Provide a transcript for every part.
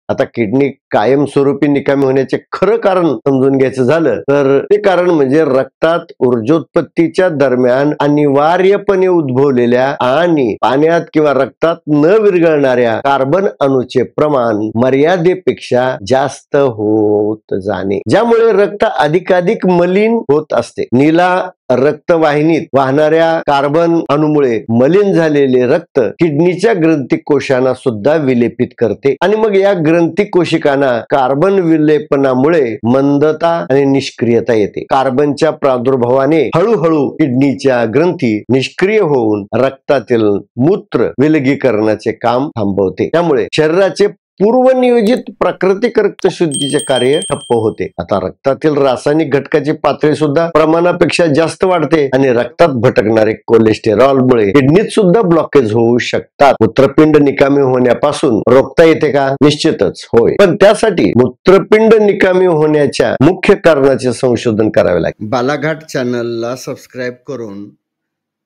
आता किडनी कायमस्वरूपी निकामी होण्याचे खरं कारण समजून घ्यायचं झालं तर ते कारण म्हणजे रक्तात ऊर्जोत्पत्तीच्या दरम्यान अनिवार्यपणे उद्भवलेल्या आणि पाण्यात किंवा रक्तात न विरघळणाऱ्या कार्बन अणूचे प्रमाण मर्यादेपेक्षा जास्त होत जाणे, ज्यामुळे रक्त अधिकाधिक मलिन होत असते. नीला रक्तवाहिनीत वाहणाऱ्या कार्बन अणूमुळे मलिन झालेले रक्त किडनीच्या ग्रंथी कोशांना सुद्धा विलेपित करते आणि मग या ग्रंथी कोशिकांना कार्बन विलेपनामुळे मंदता आणि निष्क्रियता येते. कार्बनच्या प्रादुर्भावाने हळूहळू किडनीच्या ग्रंथी निष्क्रिय होऊन रक्तातील मूत्र विलगीकरणाचे काम थांबवते. त्यामुळे शरीराचे पूर्वनियोजित प्राकृतिक रक्तशुद्धीचे कार्य ठप्प होते. आता रक्तातील रासायनिक घटकाची पातळी सुद्धा प्रमाणापेक्षा जास्त वाढते आणि रक्तात भटकणारे कोलेस्टेरॉलमुळे किडनीत सुद्धा ब्लॉकेज होऊ शकतात. मूत्रपिंड निकामी होण्यापासून रोखता येते का? निश्चितच होय, पण त्यासाठी मूत्रपिंड निकामी होण्याच्या मुख्य कारणाचे संशोधन करावे लागेल. बालाघाट चॅनलला सबस्क्राईब करून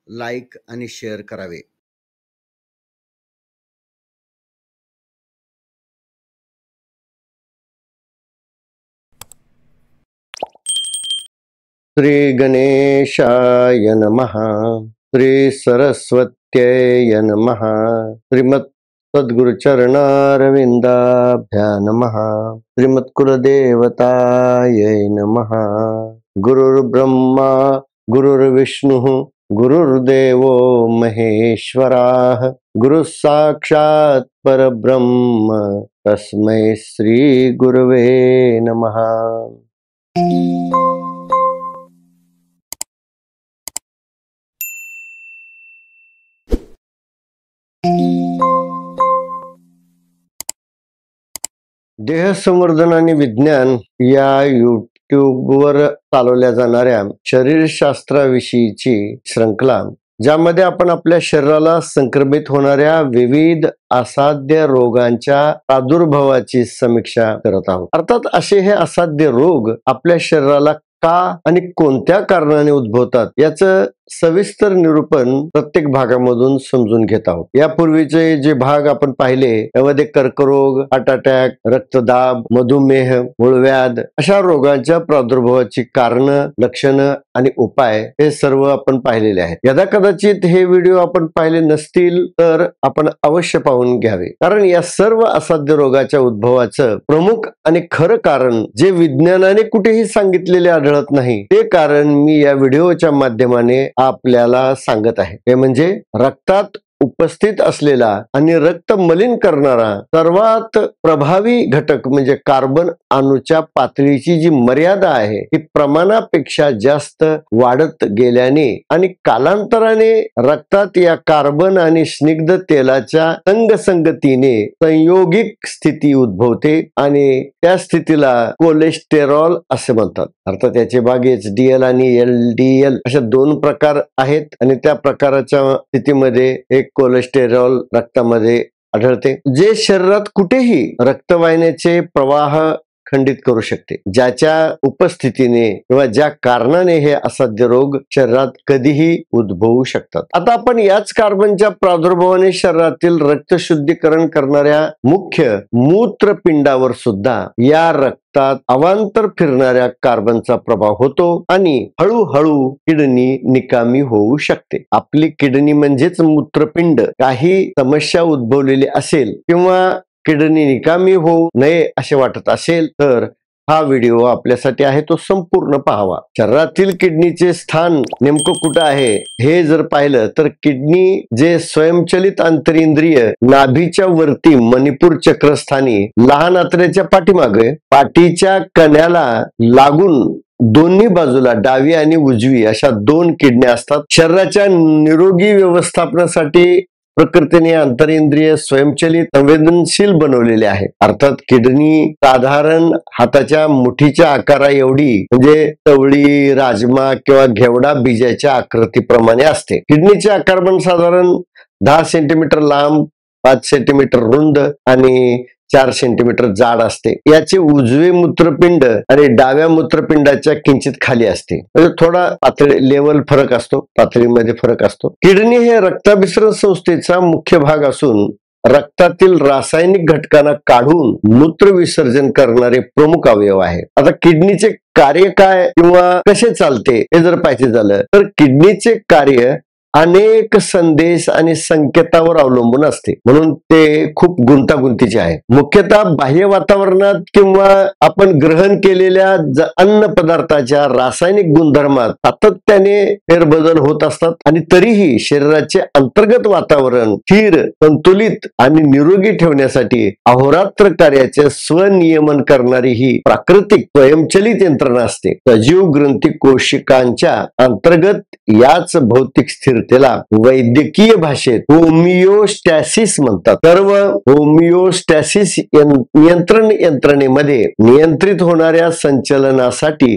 लाईक आणि शेअर करावे. श्री गणेशाय नमः. श्री सरस्वत्यै नमः. श्रीमत् सद्गुरुचरणारविंदाभ्या नमः. श्रीमत् कुलदेवतायै नमः. गुरुर्ब्रह्मा गुरुर्विष्णुः गुरुर्देवो महेश्वराः. गुरुः साक्षात् परब्रह्म तस्मै श्री गुरवे नमः. देह संवर्धन आणि विज्ञान या यूट्यूबवर चालवल्या जाणाऱ्या शरीरशास्त्राविषयीची श्रृंखला, ज्यामध्ये आपण आपल्या शरीराला संक्रमित होणाऱ्या विविध असाध्य रोगांच्या प्रादुर्भावाची समीक्षा करत आहोत. अर्थात असे हे असाध्य रोग आपल्या शरीराला का आणि कोणत्या कारणाने उद्भवतात याचं सविस्तर निरूपण प्रत्येक भागामधून समजून घेत आहोत. यापूर्वीचे जे भाग आपण पाहिले त्यामध्ये कर्करोग, हार्ट अटॅक, रक्तदाब, मधुमेह, मूळव्याध अशा रोगांच्या प्रादुर्भावाची कारण, लक्षणं आणि उपाय हे सर्व आपण पाहिलेले आहेत. यदा कदाचित हे व्हिडिओ आपण पाहिले नसतील तर आपण अवश्य पाहून घ्यावे, कारण या सर्व असाध्य रोगाच्या उद्भवाचं प्रमुख आणि खरं कारण जे विज्ञानाने कुठेही सांगितलेले आढळत नाही ते कारण मी या व्हिडिओच्या माध्यमाने आपल्याला सांगत आहे. ते म्हणजे रक्तात उपस्थित असलेला आणि रक्त मलिन करणारा सर्वात प्रभावी घटक म्हणजे कार्बन अणूच्या पातळीची जी मर्यादा आहे ही प्रमाणापेक्षा जास्त वाढत गेल्याने आणि कालांतराने रक्तात या कार्बन आणि स्निग्ध तेलाच्या संगसंगतीने संयोगिक स्थिती उद्भवते आणि त्या स्थितीला कोलेस्टेरॉल असे म्हणतात. अर्थात याचे भाग HDL आणि LDL अशा दोन प्रकार आहेत आणि त्या प्रकाराच्या स्थितीमध्ये एक कोलेस्टेरॉल रक्तामध्ये आढळते, जे शरीरात कुठेही रक्तवाहिन्याचे प्रवाह खंडित करू शकते, ज्याच्या उपस्थितीने किंवा ज्या कारणाने हे असाध्य रोग शरीरात कधीही उद्भवू शकतात. आता आपण याच कार्बनच्या प्रादुर्भावाने शरीरातील रक्तशुद्धीकरण करणाऱ्या मुख्य मूत्रपिंडावर सुद्धा या रक्तात अवांतर फिरणाऱ्या कार्बनचा प्रभाव होतो आणि हळूहळू किडनी निकामी होऊ शकते. आपली किडनी म्हणजेच मूत्रपिंड काही समस्या उद्भवलेली असेल किंवा किडनी निकामी होऊ नये असे वाटत असेल तर हा व्हिडिओ आपल्यासाठी आहे, तो संपूर्ण पाहावा. शरीरातील किडनीचे स्थान नेमकं कुठं आहे हे जर पाहिलं तर किडनी जे स्वयंचलित आंतरिंद्रिय नाभीच्या वरती मणिपूर चक्रस्थानी लहान आतड्याच्या पाठीमागे पाठीच्या कण्याला लागून दोन्ही बाजूला डावी आणि उजवी अशा दोन किडन्या असतात. शरीराच्या निरोगी व्यवस्थापनासाठी प्रकृतीने आंतरिंद्रिय स्वयंचलित संवेदनशील बनवलेले आहे. अर्थात किडनी साधारण हाताच्या मुठीच्या आकारा एवढी म्हणजे तवळी, राजमा किंवा घेवडा बीजाच्या आकृतीप्रमाणे असते. किडनीचे आकारमान साधारण 10 सेंटीमीटर लांब, 5 सेंटीमीटर रुंद आणि 4 सेंटीमीटर जाड असते. याचे उजवे मूत्रपिंड आणि डाव्या मूत्रपिंडाच्या किंचित खाली असते, म्हणजे थोडा पातळी लेवल फरक असतो, पातळीमध्ये फरक असतो. किडनी हे रक्ताभिसरण संस्थेचा मुख्य भाग असून रक्तातील रासायनिक घटकांना काढून मूत्र विसर्जन करणारे प्रमुख अवयव आहे. आता किडनीचे कार्य काय किंवा कसे चालते हे जर पाहिजे झालं तर किडनीचे कार्य अनेक संदेश आणि संकेतावर अवलंबून असते, म्हणून ते खूप गुंतागुंतीचे आहे. मुख्यतः बाह्य वातावरणात किंवा आपण ग्रहण केलेल्या अन्न पदार्थाच्या रासायनिक गुणधर्मात सातत्याने फेरबदल होत असतात आणि तरीही शरीराचे अंतर्गत वातावरण स्थिर, संतुलित आणि निरोगी ठेवण्यासाठी अहोरात्र कार्याचे स्वनियमन करणारी ही प्राकृतिक स्वयंचलित यंत्रणा असते. सजीव ग्रंथी कोशिकांच्या अंतर्गत याच भौतिक स्थिरतेला वैद्यकीय भाषेत होमिओस्टॅसिस म्हणतात. सर्व होमिओस्टॅसिस नियंत्रण यंत्रणेमध्ये नियंत्रित होणाऱ्या संचलनासाठी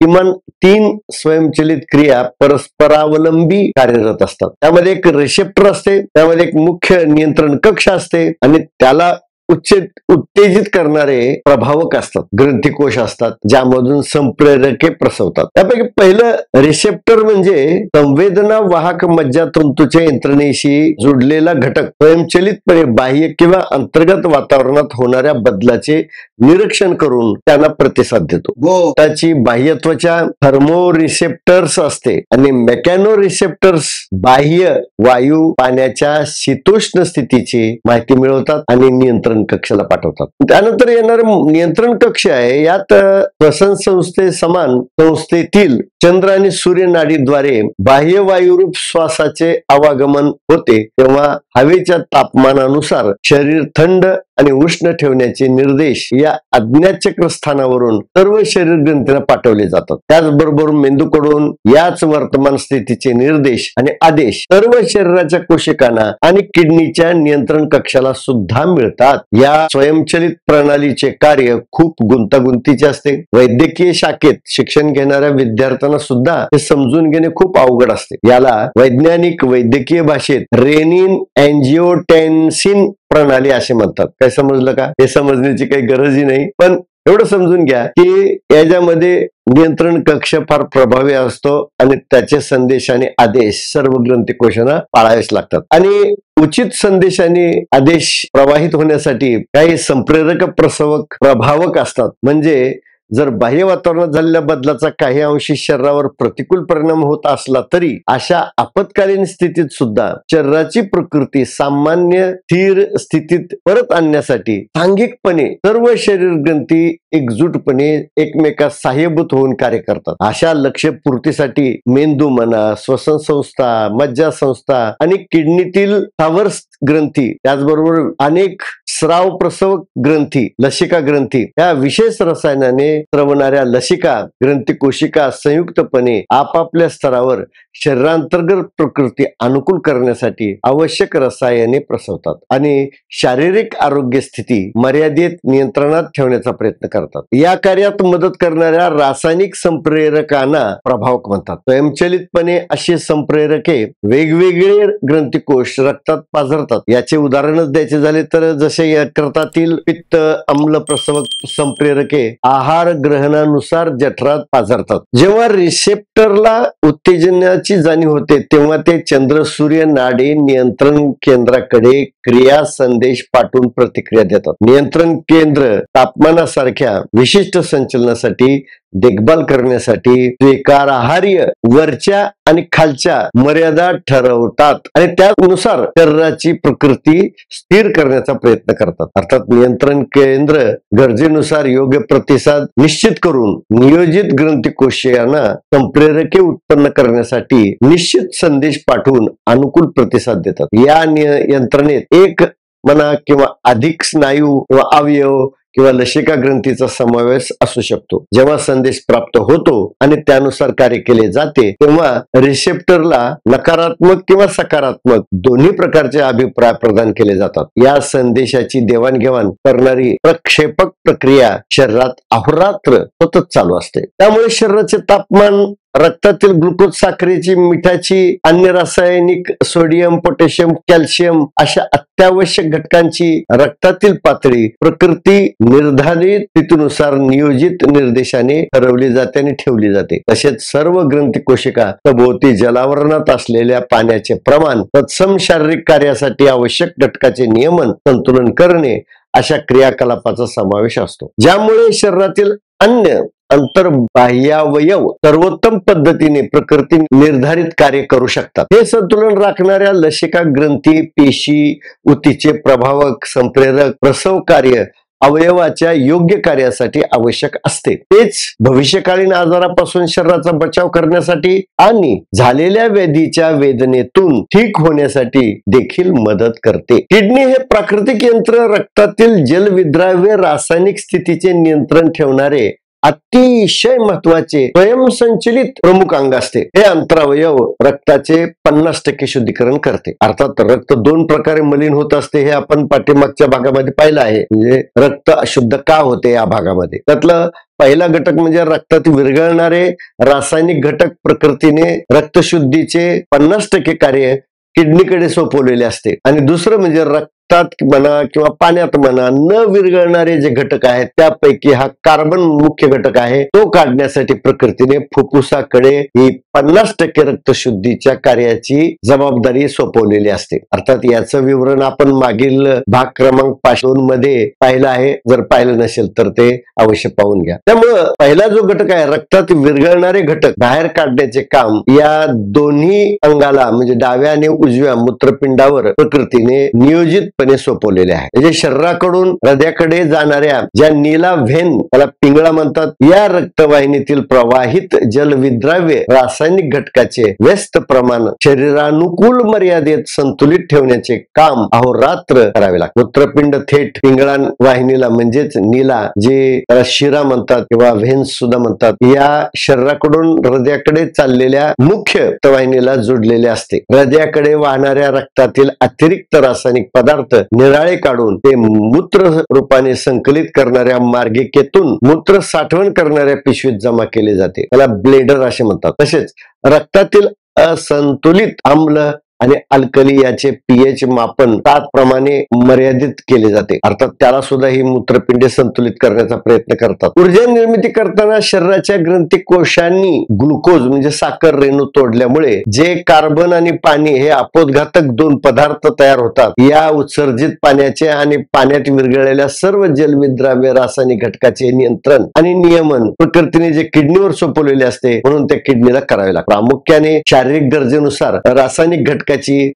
किमान 3 स्वयंचलित क्रिया परस्परावलंबी कार्यरत असतात. त्यामध्ये एक रिसेप्टर असते, त्यामध्ये एक मुख्य नियंत्रण कक्ष असते आणि त्याला उत्तेजित करणारे प्रभावक असतात, ग्रंथीकोश असतात, ज्यामधून संप्रेरके प्रसवतात. त्यापैकी पहिलं रिसेप्टर म्हणजे संवेदना वाहक मज्जातंतूच्या यंत्रणेशी जोडलेला घटक स्वयंचलितपणे बाह्य किंवा अंतर्गत वातावरणात होणाऱ्या बदलाचे निरीक्षण करून त्यांना प्रतिसाद देतो. त्याची बाह्य त्वचा थर्मो रिसेप्टर्स असते आणि मेकॅनो रिसेप्टर्स बाह्य वायू पाण्याच्या शीतोष्ण स्थितीची माहिती मिळवतात आणि नियंत्रण कक्षाला पाठवतात. त्यानंतर येणार नियंत्रण कक्ष आहे. यात श्वसन संस्थे समान संस्थेतील चंद्र आणि सूर्य नाडीद्वारे बाह्य वायुरूप श्वासाचे आवागमन होते, तेव्हा हवेच्या तापमानानुसार शरीर थंड आणि उष्ण ठेवण्याचे निर्देश या आज्ञाचक्र स्थानावरून सर्व शरीर ग्रंथींना पाठवले जातात. त्याचबरोबर मेंदूकडून याच वर्तमान स्थितीचे निर्देश आणि आदेश सर्व शरीराच्या कोशिकांना आणि किडनीच्या नियंत्रण कक्षाला सुद्धा मिळतात. या स्वयंचलित प्रणालीचे कार्य खूप गुंतागुंतीचे असते. वैद्यकीय शाखेत शिक्षण घेणाऱ्या विद्यार्थ्यांना सुद्धा हे समजून घेणे खूप अवघड असते. याला वैज्ञानिक वैद्यकीय भाषेत रेनिन अँजिओटेन्सिन प्रणाली असे म्हणतात. काय समजलं का? हे समजण्याची काही गरजही नाही, पण एवढं समजून घ्या की याच्यामध्ये नियंत्रण कक्ष फार प्रभावी असतो आणि त्याचे संदेश आणि आदेश सर्व ग्रंथीकोशांना पाळावेच लागतात. आणि उचित संदेश आणि आदेश प्रवाहित होण्यासाठी काही संप्रेरक प्रसवक प्रभावक असतात. म्हणजे जर बाह्य वातावरणात झालेल्या बदलाचा काही अंशी शरीरावर प्रतिकूल परिणाम होत असला तरी अशा आपत्कालीन स्थितीत सुद्धा शरीराची प्रकृती सामान्य स्थिर स्थितीत परत आणण्यासाठी सांघिकपणे सर्व शरीर ग्रंथी एकजूटपणे एकमेकास सहाय्यभूत होऊन कार्य करतात. अशा लक्ष्य पूर्तीसाठी मेंदू म्हणा, श्वसन संस्था, मज्जा संस्था आणि किडनीतील स्थावर ग्रंथी, त्याचबरोबर अनेक स्राव प्रसवक ग्रंथी, लसिका ग्रंथी या विशेष रसायनाने स्रवणाऱ्या लसिका ग्रंथी कोशिका संयुक्तपणे आपापल्या स्तरावर शरीरांतर्गत प्रकृती अनुकूल करण्यासाठी आवश्यक रसायने प्रसवतात आणि शारीरिक आरोग्य स्थिती मर्यादित नियंत्रणात ठेवण्याचा प्रयत्न करतात. या कार्यात मदत करणाऱ्या रासायनिक संप्रेरकांना प्रभावक म्हणतात. स्वयंचलितपणे अशी संप्रेरके वेगवेगळे ग्रंथीकोश रक्तात पाझरतात. याचे उदाहरणच द्यायचे झाले तर जसे यकृतातील पित्त आम्ल प्रसवक संप्रेरके आहार ग्रहणानुसार जठरात पाझरतात. जेव्हा रिसेप्टरला उत्तेजनाची जाणीव होते तेव्हा ते चंद्र सूर्य नाडी नियंत्रण केंद्राकडे क्रिया संदेश पाठवून प्रतिक्रिया देतात. नियंत्रण केंद्र तापमानासारख्या विशिष्ट संचलनासाठी देखभाल करण्यासाठी स्वीकारार्ह वरच्या आणि खालच्या मर्यादा ठरवतात आणि त्यानुसार शरीराची प्रकृती स्थिर करण्याचा प्रयत्न करतात. अर्थात नियंत्रण केंद्र गरजेनुसार योग्य प्रतिसाद निश्चित करून नियोजित ग्रंथीकोशियांना संप्रेरके उत्पन्न करण्यासाठी निश्चित संदेश पाठवून अनुकूल प्रतिसाद देतात. या यंत्रणेत एक म्हणा किंवा अधिक स्नायू किंवा अवयव किंवा लसिका ग्रंथीचा समावेश असू शकतो. जेव्हा संदेश प्राप्त होतो आणि त्यानुसार कार्य केले जाते तेव्हा रिसेप्टरला नकारात्मक किंवा सकारात्मक दोन्ही प्रकारचे अभिप्राय प्रदान केले जातात. या संदेशाची देवाणघेवाण करणारी प्रक्षेपक प्रक्रिया शरीरात अहोरात्र सतत चालू असते. त्यामुळे शरीराचे तापमान रक्तातील ग्लुकोज, साखरेची, मिठाची, अन्य रासायनिक, सोडियम, पोटॅशियम, कॅल्शियम अशा अत्यावश्यक घटकांची रक्तातील पातळी प्रकृती निर्धारित तिथीनुसार नियोजित निर्देशाने ठरवली जाते आणि ठेवली जाते. तसेच सर्व ग्रंथी कोशिका सभोवती जलावरणात असलेल्या पाण्याचे प्रमाण, तत्सम शारीरिक कार्यासाठी आवश्यक घटकाचे नियमन, संतुलन करणे अशा क्रियाकलापाचा समावेश असतो, ज्यामुळे शरीरातील अन्य अंतर्बाह्यावयव सर्वोत्तम पद्धतीने प्रकृती निर्धारित कार्य करू शकतात. हे संतुलन राखणाऱ्या लसिका, ग्रंथी, पेशी, ऊतीचे प्रभावक, संप्रेरक, प्रसव कार्य अवयवाच्या योग्य कार्यासाठी आवश्यक असते. तेच भविष्यकालीन आजारापासून शरीराचा बचाव करण्यासाठी आणि झालेल्या व्याधीच्या वेदनेतून ठीक होण्यासाठी देखील मदत करते. किडनी हे प्राकृतिक यंत्र रक्तातील जलविद्राव्य रासायनिक स्थितीचे नियंत्रण ठेवणारे अतिशय महत्वाचे स्वयंसंचलित प्रमुख अंग असते. हे अंतरावयव रक्ताचे 50% शुद्धीकरण करते. अर्थात रक्त दोन प्रकारे मलिन होत असते हे आपण पाठीमागच्या भागामध्ये पाहिलं आहे. म्हणजे रक्त अशुद्ध का होते या भागामध्ये त्यातलं पहिला घटक म्हणजे रक्तात विरघळणारे रासायनिक घटक प्रकृतीने रक्तशुद्धीचे 50% कार्य किडनीकडे सोपवलेले असते. आणि दुसरं म्हणजे रक्तात म्हणा किंवा पाण्यात म्हणा न विरघळणारे जे घटक आहेत त्यापैकी हा कार्बन मुख्य घटक आहे. तो काढण्यासाठी प्रकृतीने फुफ्फुसाकडे ही 50% रक्तशुद्धीच्या कार्याची जबाबदारी सोपवलेली असते. अर्थात याचं विवरण आपण मागील भाग क्रमांक 5 मध्ये पाहिलं आहे. जर पाहिलं नसेल तर ते अवश्य पाहून घ्या. त्यामुळं पहिला जो घटक आहे रक्तात विरघळणारे घटक बाहेर काढण्याचे काम या दोन्ही अंगाला म्हणजे डाव्या आणि उजव्या मूत्रपिंडावर प्रकृतीने नियोजितपणे सोपवलेले आहे. म्हणजे शरीराकडून हृदयाकडे जाणाऱ्या ज्या नीला व्हेन, त्याला पिंगळा म्हणतात, या रक्तवाहिनीतील प्रवाहित जलविद्राव्य रासायनिक घटकाचे व्यस्त प्रमाण शरीरानुकूल मर्यादेत संतुलित ठेवण्याचे काम अहोरात्र करावे लागते. मूत्रपिंड थेट पिंगळा वाहिनीला म्हणजेच नीला, जे त्याला शिरा म्हणतात किंवा व्हेन्स सुद्धा म्हणतात, या शरीराकडून हृदयाकडे चाललेल्या मुख्य रक्तवाहिनीला जोडलेले असते. हृदयाकडे वाहणाऱ्या रक्तातील अतिरिक्त रासायनिक पदार्थ निराळे काढून ते मूत्र रूपाने संकलित करणाऱ्या मार्गिकेतून मूत्र साठवण करणाऱ्या पिशवीत जमा केले जाते. त्याला ब्लेडर असे म्हणतात. तसेच रक्तातील असंतुलित आम्ल आणि अल्कली याचे पीएच मापन 7 प्रमाणे मर्यादित केले जाते. अर्थात त्याला सुद्धा ही मूत्रपिंडे संतुलित करण्याचा प्रयत्न करतात. ऊर्जा निर्मिती करताना शरीराच्या ग्रंथी कोशांनी ग्लुकोज म्हणजे साखर रेणू तोडल्यामुळे जे कार्बन आणि पाणी हे आपोतघातक 2 पदार्थ तयार होतात. या उत्सर्जित पाण्याचे आणि पाण्यात विरघळलेल्या सर्व जलविद्राव्य रासायनिक घटकाचे नियंत्रण आणि नियमन प्रकृतीने जे किडनीवर सोपवलेले असते, म्हणून त्या किडनीला करावे लागते. प्रामुख्याने शारीरिक गरजेनुसार रासायनिक घटकाची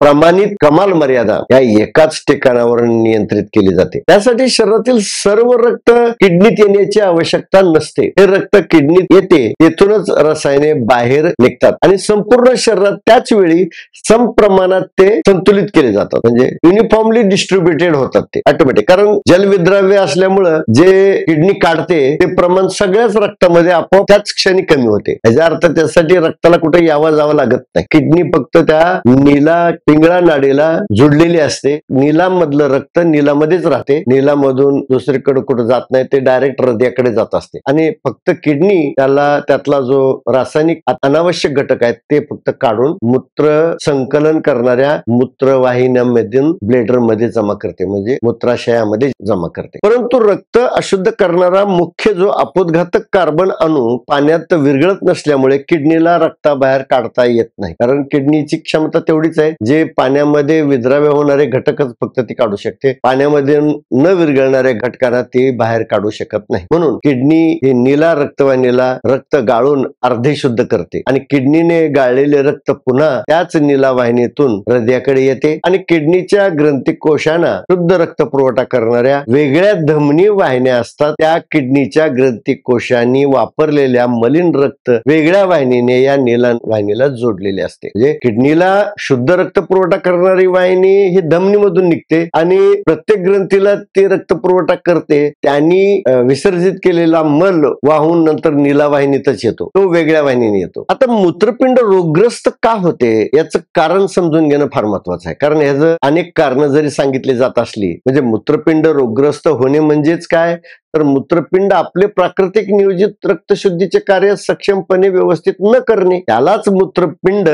प्रमाणित कमाल मर्यादा या एकाच ठिकाणावर नियंत्रित केली जाते. त्यासाठी शरीरातील सर्व रक्त किडनीत येण्याची आवश्यकता नसते. हे रक्त किडनीत येते, तेथूनच रसायने बाहेर निघतात आणि संपूर्ण शरीरात त्याच वेळी सम प्रमाणात ते संतुलित केले जातात. म्हणजे युनिफॉर्मली डिस्ट्रीब्युटेड होतात ते ऑटोमॅटिक. कारण जलविद्राव्य असल्यामुळं जे किडनी काढते ते प्रमाण सगळ्याच रक्तामध्ये आपोआप त्याच क्षणी कमी होते. याचा अर्थ त्यासाठी रक्ताला कुठे यावं जावं लागत नाही. किडनी फक्त त्या नीला पिंगळा नाडीला जोडलेली असते. नीलामधलं रक्त नीलामध्येच राहते. नीलामधून दुसरीकडे कुठे जात नाही, ते डायरेक्ट हृदयाकडे जात असते. आणि फक्त किडनी त्यातला जो रासायनिक अनावश्यक घटक आहेत ते फक्त काढून मूत्र संकलन करणाऱ्या मूत्रवाहिन्यांमधून ब्लेडर मध्ये जमा करते, म्हणजे मूत्राशयामध्ये जमा करते. परंतु रक्त अशुद्ध करणारा मुख्य जो आपोतघातक कार्बन अणू पाण्यात विरघळत नसल्यामुळे किडनीला रक्ताबाहेर काढता येत नाही. कारण किडनीची क्षमता तेवढीच आहे, जे पाण्यामध्ये विद्राव्य होणारे घटकच फक्त ती काढू शकते. पाण्यामध्ये न विरघळणाऱ्या घटकांना ती बाहेर काढू शकत नाही. म्हणून किडनी ही नीला रक्तवाहिनीला रक्त गाळून अर्धे शुद्ध करते आणि किडनीने गाळलेले रक्त पुन्हा त्याच नीला वाहिनीतून हृदयाकडे येते आणि किडनीच्या ग्रंथी कोशांना शुद्ध रक्त पुरवठा करणाऱ्या वेगळ्या धमनी वाहिन्या असतात. त्या किडनीच्या ग्रंथी कोशांनी वापरलेल्या मलिन रक्त वेगळ्या वाहिनीने या नीला वाहिनीला जोडलेले असते. म्हणजे किडनीला शुद्ध शुद्ध रक्त पुरवठा करणारी वाहिनी ही धमनीमधून निघते आणि प्रत्येक ग्रंथीला ते रक्त पुरवठा करते. त्यांनी विसर्जित केलेला मल वाहून नंतर नीलावाहिनीतच येतो, तो वेगळ्या वाहिनीने येतो. आता मूत्रपिंड रोगग्रस्त का होते याचं कारण समजून घेणं फार महत्वाचं आहे, कारण ह्याचं अनेक कारण जरी सांगितली जात असली, म्हणजे मूत्रपिंड रोगग्रस्त होणे म्हणजेच काय, तर मूत्रपिंड आपले प्राकृतिक नियोजित रक्तशुद्धीचे कार्य सक्षमपणे व्यवस्थित न करणे, त्यालाच मूत्रपिंड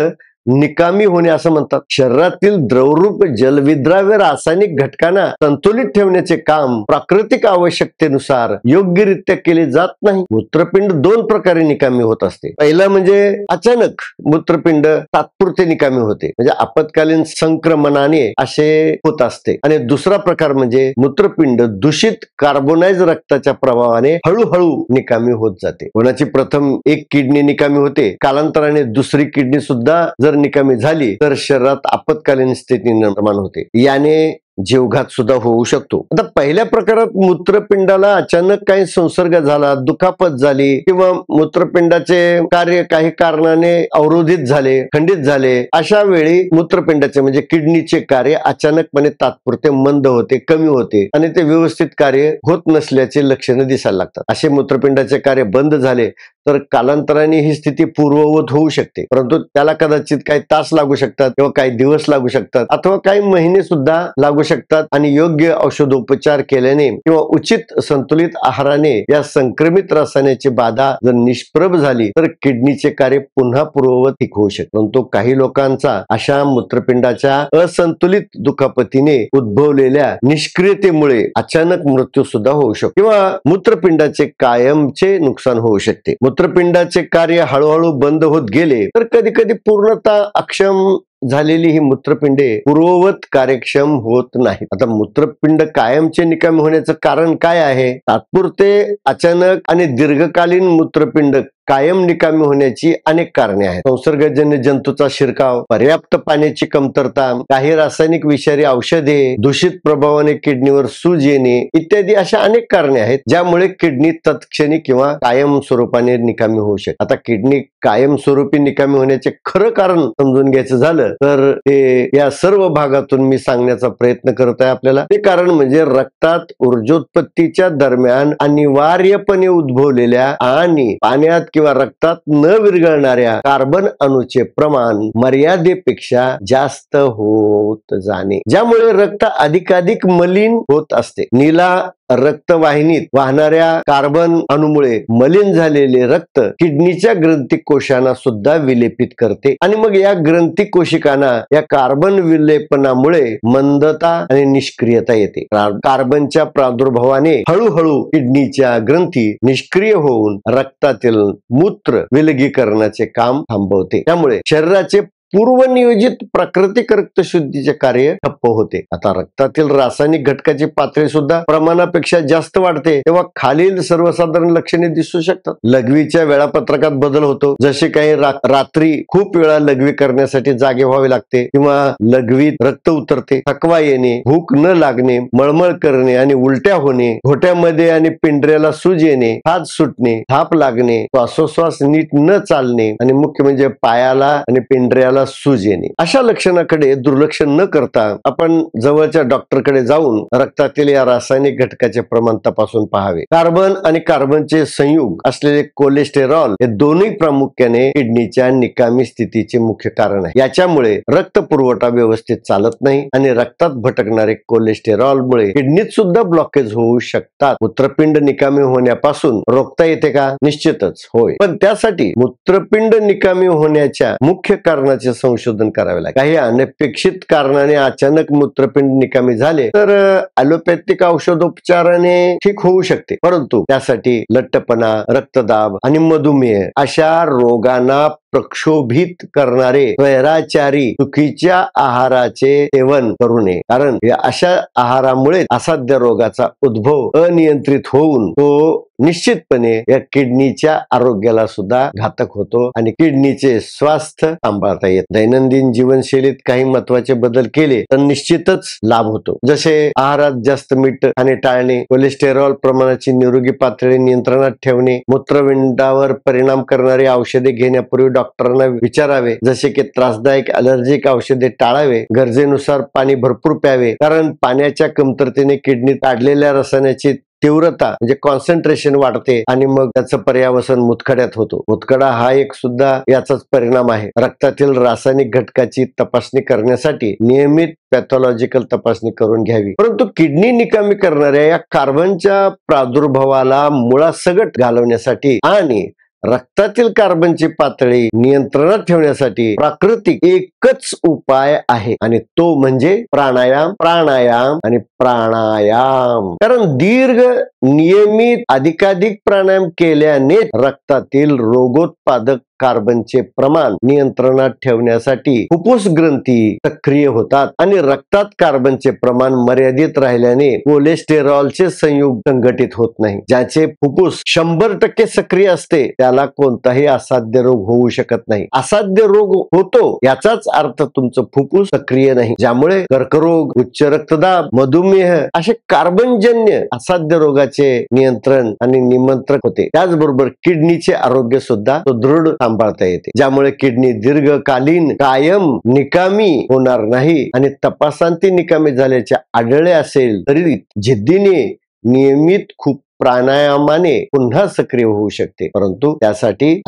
निकामी होणे असं म्हणतात. शरीरातील द्रवरूप जलविद्राव्य रासायनिक घटकांना संतुलित ठेवण्याचे काम प्राकृतिक आवश्यकतेनुसार योग्यरित्या केले जात नाही. मूत्रपिंड दोन प्रकारे निकामी होत असते. पहिला म्हणजे अचानक मूत्रपिंड तात्पुरते निकामी होते, म्हणजे आपत्कालीन संक्रमणाने असे होत असते. आणि दुसरा प्रकार म्हणजे मूत्रपिंड दूषित कार्बोनाइज रक्ताच्या प्रभावाने हळूहळू निकामी होत जाते. कोणाची प्रथम एक किडनी निकामी होते, कालांतराने दुसरी किडनी सुद्धा जर निकामी झाली तर शरीरात आपत्कालीन स्थिती निर्माण होते, याने जीवघात सुद्धा होऊ शकतो. आता पहिल्या प्रकारात मूत्रपिंडाला अचानक काही संसर्ग झाला, दुखापत झाली किंवा मूत्रपिंडाचे कार्य काही कारणाने अवरोधित झाले, खंडित झाले, अशा वेळी मूत्रपिंडाचे म्हणजे किडनीचे कार्य अचानकपणे तात्पुरते मंद होते, कमी होते आणि ते व्यवस्थित कार्य होत नसल्याचे लक्षणे दिसायला लागतात. असे मूत्रपिंडाचे कार्य बंद झाले तर कालांतराने ही स्थिती पूर्ववत होऊ शकते, परंतु त्याला कदाचित काही तास लागू शकतात किंवा काही दिवस लागू शकतात अथवा काही महिने सुद्धा लागू शकतात. आणि योग्य औषधोपचार केल्याने किंवा उचित संतुलित आहाराने या संक्रमित रसायनाची बाधा जर निष्प्रभ झाली तर किडनीचे कार्य पुन्हा पूर्ववत ठीक होऊ शकते. परंतु काही लोकांचा अशा मूत्रपिंडाच्या असंतुलित दुखापतीने उद्भवलेल्या निष्क्रियतेमुळे अचानक मृत्यू सुद्धा होऊ शकतो किंवा मूत्रपिंडाचे कायमचे नुकसान होऊ शकते. मूत्रपिंडाचे कार्य हळूहळू बंद होत गेले तर कधी कधी पूर्णतः अक्षम झालेली ही मूत्रपिंडे पूर्ववत कार्यक्षम होत नाहीत. आता मूत्रपिंड कायमचे निकामी होण्याचं कारण काय आहे? तात्पुरते, अचानक आणि दीर्घकालीन मूत्रपिंड कायम निकामी होण्याची अनेक कारणे आहेत. संसर्गजन्य जंतूचा शिरकाव, पर्याप्त पाण्याची कमतरता, काही रासायनिक विषारी औषधे, दूषित प्रभावाने किडनीवर सूज येणे इत्यादी अशा अनेक कारणे आहेत ज्यामुळे किडनी तत्क्षणी किंवा कायम स्वरूपाने निकामी होऊ शकते. आता किडनी कायमस्वरूपी निकामी होण्याचे खरं कारण समजून घ्यायचं झालं तर ते या सर्व भागातून मी सांगण्याचा प्रयत्न करत आहे आपल्याला. ते कारण म्हणजे रक्तात ऊर्जोत्पत्तीच्या दरम्यान अनिवार्यपणे उद्भवलेल्या आणि पाण्यात किंवा रक्तात न विरघळणाऱ्या कार्बन अणूचे प्रमाण मर्यादेपेक्षा जास्त होत जाणे, ज्यामुळे रक्त अधिकाधिक मलिन होत असते. नीला रक्तवाहिनीत वाहणाऱ्या कार्बन अणूमुळे मलिन झालेले रक्त किडनीच्या ग्रंथी कोशांना सुद्धा विलेपित करते आणि मग या ग्रंथी कोशिकांना या कार्बन विलेपनामुळे मंदता आणि निष्क्रियता येते. कार्बनच्या प्रादुर्भावाने हळूहळू किडनीच्या ग्रंथी निष्क्रिय होऊन रक्तातील मूत्र विलगीकरणाचे काम थांबवते. त्यामुळे शरीराचे पूर्वनियोजित प्राकृतिक रक्तशुद्धीचे कार्य ठप्प होते. आता रक्तातील रासायनिक घटकाची पातळी सुद्धा प्रमाणापेक्षा जास्त वाढते तेव्हा खालील सर्वसाधारण लक्षणे दिसू शकतात. लघवीच्या वेळापत्रकात बदल होतो, जसे काही रात्री खूप वेळा लघवी करण्यासाठी जागे व्हावे लागते किंवा लघवीत रक्त उतरते, थकवा येणे, भूक न लागणे, मळमळ करणे आणि उलट्या होणे, घोट्यामध्ये आणि पिंढऱ्याला सूज येणे, हात सुटणे, थाप लागणे, श्वासोश्वास नीट न चालणे आणि मुख्य म्हणजे पायाला आणि पिंढऱ्याला सूज येणे. अशा लक्षणाकडे दुर्लक्ष न करता आपण जवळच्या डॉक्टरकडे जाऊन रक्तातील या रासायनिक घटकाचे प्रमाण तपासून पाहावे. कार्बन आणि कार्बनचे संयुग असलेले कोलेस्टेरॉल हे दोन्ही प्रामुख्याने किडनीच्या निकामी स्थितीचे मुख्य कारण आहे. याच्यामुळे रक्त पुरवठा व्यवस्थित चालत नाही आणि रक्तात भटकणारे कोलेस्टेरॉलमुळे किडनीत सुद्धा ब्लॉकेज होऊ शकतात. मूत्रपिंड निकामी होण्यापासून रोखता येते का? निश्चितच होय, पण त्यासाठी मूत्रपिंड निकामी होण्याच्या मुख्य कारणाचे संशोधन करावे लागेल. काही अनपेक्षित कारणाने अचानक मूत्रपिंड निकामी झाले तर ॲलोपॅथिक औषधोपचाराने ठीक होऊ शकते, परंतु त्यासाठी लठ्ठपणा, रक्तदाब आणि मधुमेह अशा रोगांना प्रक्षोभित करणारे स्वैराचारी चुकीच्या आहाराचे सेवन करू नये, कारण अशा आहारामुळे असाध्य रोगाचा उद्भव अनियंत्रित होऊन तो निश्चितपणे या किडनीच्या आरोग्याला सुद्धा घातक होतो आणि किडनीचे स्वास्थ्य सांभाळता येत. दैनंदिन जीवनशैलीत काही महत्वाचे बदल केले तर निश्चितच लाभ होतो, जसे आहारात जास्त मीठ खाणे टाळणे, कोलेस्टेरॉल प्रमाणाची निरोगी पातळी नियंत्रणात ठेवणे, मूत्रपिंडावर परिणाम करणारी औषधे घेण्यापूर्वी डॉक्टरांना विचारावे, जसे की त्रासदायक ॲलर्जिक औषधे टाळावे, गरजेनुसार पाणी भरपूर प्यावे, कारण पाण्याच्या कमतरतेने किडनीत काढलेल्या रसायनाची तीव्रता म्हणजे कॉन्सन्ट्रेशन वाढते आणि मग त्याचं पर्यावसन मुतखड्यात होतो. मुतखडा हा एक सुद्धा याचाच परिणाम आहे. रक्तातील रासायनिक घटकाची तपासणी करण्यासाठी नियमित पॅथॉलॉजिकल तपासणी करून घ्यावी. परंतु किडनी निकामी करणाऱ्या या कार्बनच्या प्रादुर्भावाला मुळासकट घालवण्यासाठी आणि रक्तातील कार्बनची पातळी नियंत्रणात ठेवण्यासाठी प्राकृतिक एकच उपाय आहे आणि तो म्हणजे प्राणायाम, प्राणायाम आणि प्राणायाम. कारण दीर्घ नियमित अधिकाधिक प्राणायाम केल्याने रक्तातील रोगोत्पादक कार्बनचे प्रमाण नियंत्रणात ठेवण्यासाठी फुफ्फुस ग्रंथी सक्रिय होतात आणि रक्तात कार्बनचे प्रमाण मर्यादित राहिल्याने कोलेस्टेरॉलचे संयुग संघटित होत नाही. ज्याचे फुफ्फुस 100% सक्रिय असते त्याला कोणताही असाध्य रोग होऊ शकत नाही. असाध्य रोग होतो याचाच अर्थ तुमचं फुफ्फुस सक्रिय नाही, ज्यामुळे कर्करोग, उच्च रक्तदाब, मधुमेह असे कार्बनजन्य असाध्य रोगाचे नियंत्रण आणि निमंत्रण होते. त्याचबरोबर किडनीचे आरोग्य सुद्धा सुदृढ सांभाळता येते, ज्यामुळे किडनी दीर्घकालीन कायम निकामी होणार नाही आणि तपासांती निकामी झाल्याचे आढळले असेल तरी जिद्दीने नियमित खूप प्राणायामाने पुन्हा सक्रिय होऊ शकते. परंतु त्यासाठी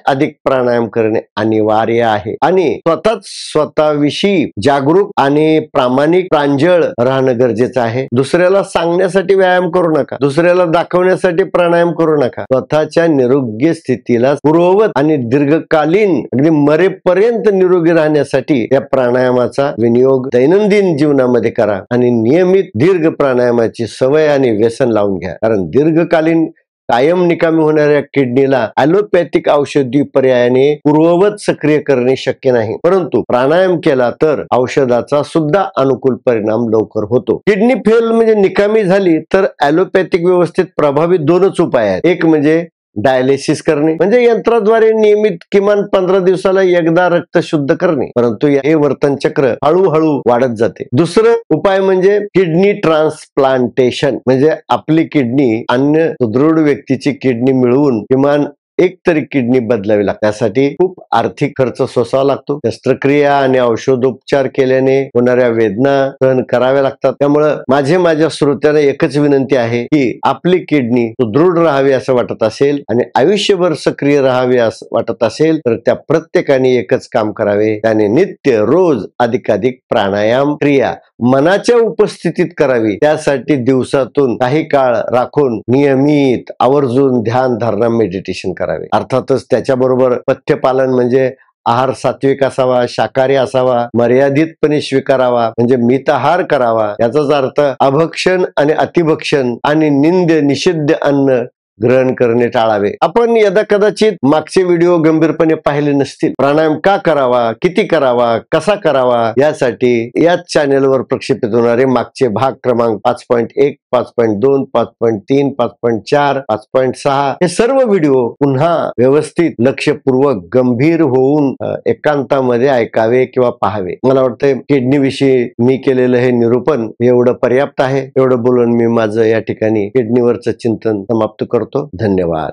अधिक प्राणायाम करणे अनिवार्य आहे आणि स्वतःविषयी जागरूक आणि प्रामाणिक प्रांजळ राहणं गरजेचं आहे. दुसऱ्याला सांगण्यासाठी व्यायाम करू नका, दुसऱ्याला दाखवण्यासाठी प्राणायाम करू नका. स्वतःच्या निरोगी स्थितीला पूर्ववत आणि दीर्घकालीन अगदी मरेपर्यंत निरोगी राहण्यासाठी या प्राणायामाचा विनियोग दैनंदिन जीवनामध्ये करा आणि नियमित दीर्घ प्राणायामाची सवय आणि व्यसन लावून घ्या. कारण दीर्घकालीन कायम निकामी होणाऱ्या किडनीला ॲलोपॅथिक औषधी पर्यायाने पूर्ववत सक्रिय करणे शक्य नाही, परंतु प्राणायाम केला तर औषधाचा सुद्धा अनुकूल परिणाम लवकर होतो. किडनी फेल म्हणजे निकामी झाली तर ॲलोपॅथिक व्यवस्थेत प्रभावी 2च उपाय आहेत. एक म्हणजे डायलिसिस करणे, म्हणजे यंत्राद्वारे नियमित किमान 15 दिवसाला एकदा रक्त शुद्ध करणे, परंतु हे वर्तन चक्र हळूहळू वाढत जाते. दुसरं उपाय म्हणजे किडनी ट्रान्सप्लांटेशन, म्हणजे आपली किडनी अन्य सुदृढ व्यक्तीची किडनी मिळवून किमान एक तरी किडनी बदलावी लागते. त्यासाठी खूप आर्थिक खर्च सोसावा लागतो. शस्त्रक्रिया आणि औषधोपचार केल्याने होणाऱ्या वेदना सहन कराव्या लागतात. त्यामुळं माझ्या श्रोत्यांना एकच विनंती आहे की आपली किडनी सुदृढ राहावी असं वाटत असेल आणि आयुष्यभर सक्रिय राहावी असं वाटत असेल तर त्या प्रत्येकाने एकच काम करावे, त्याने नित्य रोज अधिकाधिक प्राणायाम क्रिया मनाच्या उपस्थितीत करावी. त्यासाठी दिवसातून काही काळ राखून नियमित आवर्जून ध्यान, धारणा, मेडिटेशन करावे. अर्थातच त्याच्याबरोबर पथ्यपालन म्हणजे आहार सात्विक असावा, शाकाहारी असावा, मर्यादितपणे स्वीकारावा म्हणजे मिताहार करावा. याचाच अर्थ अभक्षण आणि अतिभक्षण आणि निषिद्ध अन्न ग्रहण करणे टाळावे. आपण यदा कदाचित मागचे व्हिडिओ गंभीरपणे पाहिले नसतील. प्राणायाम का करावा, किती करावा, कसा करावा यासाठी याच चॅनेलवर प्रक्षेपित होणारे मागचे भाग क्रमांक 5.1, 5.2, 5.3, 5.4, 5.6 हे सर्व व्हिडिओ पुन्हा व्यवस्थित लक्षपूर्वक गंभीर होऊन एकांतामध्ये ऐकावे किंवा पाहावे. मला वाटतं किडनी विषयी मी केलेलं हे निरूपण एवढं पर्याप्त आहे. एवढं बोलून मी माझं या ठिकाणी किडनीवरचं चिंतन समाप्त करतो. धन्यवाद.